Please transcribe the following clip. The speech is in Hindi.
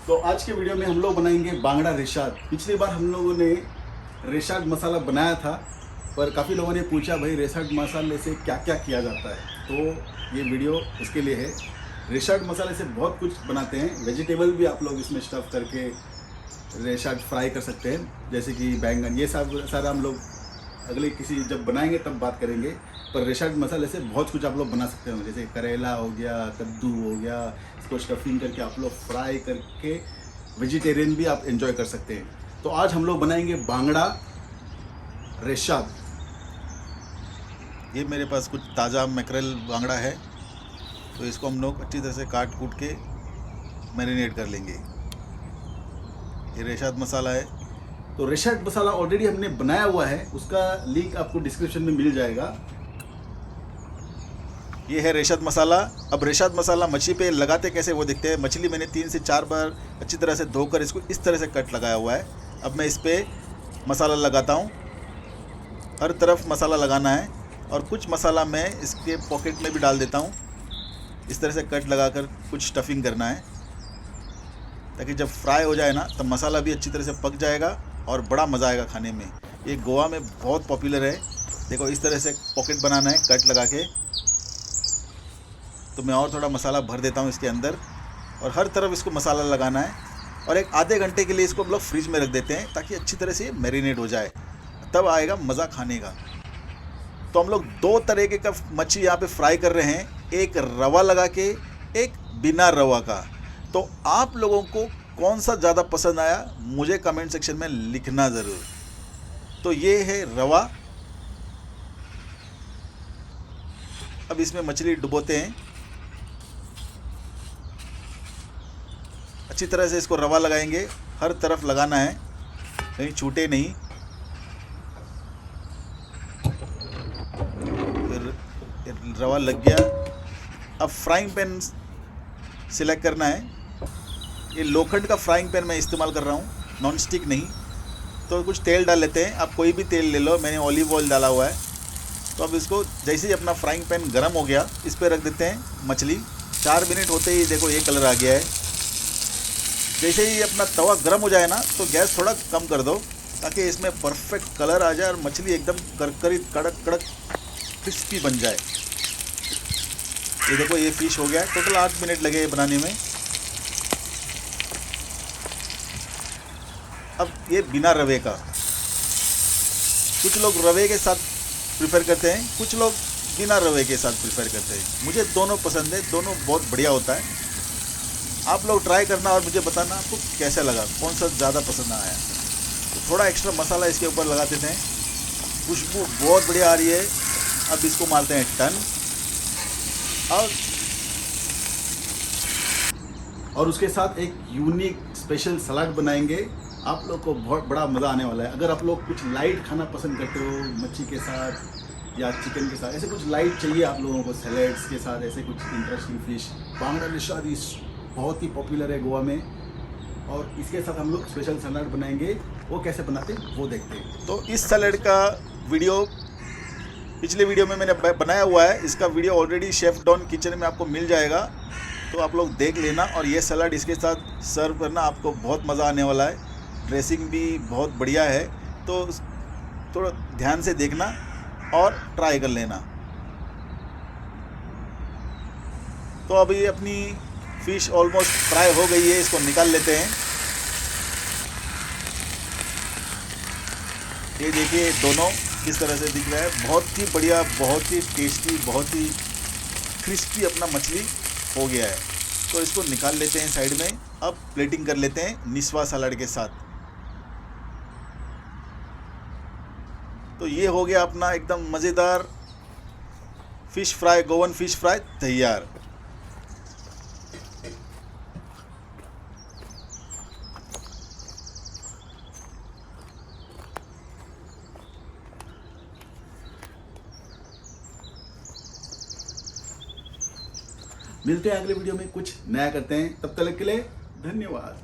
तो आज के वीडियो में हम लोग बनाएंगे बांगड़ा रेशाद। पिछली बार हम लोगों ने रेशाद मसाला बनाया था, पर काफ़ी लोगों ने पूछा भाई रेशाद मसाले से क्या क्या किया जाता है, तो ये वीडियो उसके लिए है। रेशाद मसाले से बहुत कुछ बनाते हैं, वेजिटेबल भी आप लोग इसमें स्टफ़ करके रेशाद फ्राई कर सकते हैं, जैसे कि बैंगन। ये सब सारा हम लोग अगले किसी जब बनाएंगे तब बात करेंगे। पर रेशाद मसाले से बहुत कुछ आप लोग बना सकते हो, जैसे करेला हो गया, कद्दू हो गया, इसको स्टफिंग करके आप लोग फ्राई करके वेजिटेरियन भी आप एंजॉय कर सकते हैं। तो आज हम लोग बनाएंगे बांगड़ा रेशाद। ये मेरे पास कुछ ताज़ा मैकरेल बांगड़ा है, तो इसको हम लोग अच्छी तरह से काट कूट के मैरिनेट कर लेंगे। ये रेशाद मसाला है। तो रेशाद मसाला ऑलरेडी हमने बनाया हुआ है, उसका लिंक आपको डिस्क्रिप्शन में मिल जाएगा। ये है रेशाद मसाला। अब रेशाद मसाला मछली पे लगाते कैसे वो देखते हैं। मछली मैंने 3 से 4 बार अच्छी तरह से धोकर इसको इस तरह से कट लगाया हुआ है। अब मैं इस पर मसाला लगाता हूँ। हर तरफ मसाला लगाना है, और कुछ मसाला मैं इसके पॉकेट में भी डाल देता हूँ। इस तरह से कट लगाकर कुछ स्टफिंग करना है, ताकि जब फ्राई हो जाए ना तब मसाला भी अच्छी तरह से पक जाएगा और बड़ा मज़ा आएगा खाने में। ये गोवा में बहुत पॉपुलर है। देखो इस तरह से पॉकेट बनाना है कट लगा के। तो मैं और थोड़ा मसाला भर देता हूँ इसके अंदर, और हर तरफ इसको मसाला लगाना है, और एक आधे घंटे के लिए इसको हम लोग फ्रिज में रख देते हैं, ताकि अच्छी तरह से मैरिनेट हो जाए, तब आएगा मज़ा खाने का। तो हम लोग 2 तरीके का मच्छी यहाँ पे फ्राई कर रहे हैं, एक रवा लगा के, एक बिना रवा का। तो आप लोगों को कौन सा ज़्यादा पसंद आया मुझे कमेंट सेक्शन में लिखना ज़रूर। तो ये है रवा। अब इसमें मछली डुबोते हैं। अच्छी तरह से इसको रवा लगाएंगे, हर तरफ लगाना है, कहीं छूटे नहीं। रवा लग गया। अब फ्राइंग पैन सिलेक्ट करना है। ये लोखंड का फ्राइंग पैन मैं इस्तेमाल कर रहा हूँ, नॉन स्टिक नहीं। तो कुछ तेल डाल लेते हैं, आप कोई भी तेल ले लो, मैंने ऑलिव ऑयल डाला हुआ है। तो अब इसको जैसे ही अपना फ्राइंग पैन गर्म हो गया, इस पर रख देते हैं मछली। 4 मिनट होते ही देखो ये कलर आ गया है। जैसे ही अपना तवा गर्म हो जाए ना, तो गैस थोड़ा कम कर दो, ताकि इसमें परफेक्ट कलर आ जाए और मछली एकदम करकरी कड़क कड़क क्रिस्पी बन जाए। ये देखो ये फिश हो गया। टोटल 8 मिनट लगे बनाने में। अब ये बिना रवे का। कुछ लोग रवे के साथ प्रेफर करते हैं, कुछ लोग बिना रवे के साथ प्रेफर करते हैं। मुझे दोनों पसंद है, दोनों बहुत बढ़िया होता है। आप लोग ट्राई करना और मुझे बताना आपको कैसा लगा, कौन सा ज़्यादा पसंद आया। तो थोड़ा एक्स्ट्रा मसाला इसके ऊपर लगा देते हैं। खुशबू बहुत बढ़िया आ रही है। अब इसको मारते हैं टर्न, और उसके साथ एक यूनिक स्पेशल सलाद बनाएंगे। आप लोग को बहुत बड़ा मज़ा आने वाला है। अगर आप लोग कुछ लाइट खाना पसंद करते हो, मच्छी के साथ या चिकन के साथ, ऐसे कुछ लाइट चाहिए आप लोगों को सैलेड्स के साथ, ऐसे कुछ इंटरेस्टिंग फिश, बांगड़ा रेशाद बहुत ही पॉपुलर है गोवा में। और इसके साथ हम लोग स्पेशल सलाद बनाएंगे। वो कैसे बनाते हैं वो देखते हैं। तो इस सैलेड का वीडियो पिछले वीडियो में मैंने बनाया हुआ है। इसका video already chef Don kitchen में आपको मिल जाएगा, तो आप लोग देख लेना। और ये सलाद इसके साथ सर्व करना, आपको बहुत मज़ा आने वाला है। ड्रेसिंग भी बहुत बढ़िया है, तो थोड़ा ध्यान से देखना और ट्राई कर लेना। तो अभी अपनी फ़िश ऑलमोस्ट फ्राई हो गई है, इसको निकाल लेते हैं। ये देखिए दोनों किस तरह से दिख रहा है। बहुत ही बढ़िया, बहुत ही टेस्टी, बहुत ही क्रिस्पी अपना मछली हो गया है। तो इसको निकाल लेते हैं साइड में। अब प्लेटिंग कर लेते हैं निस्वा सलाद के साथ। तो ये हो गया अपना एकदम मज़ेदार fish fry, Goan fish fry तैयार। मिलते हैं अगले वीडियो में, कुछ नया करते हैं। तब तक के लिए धन्यवाद।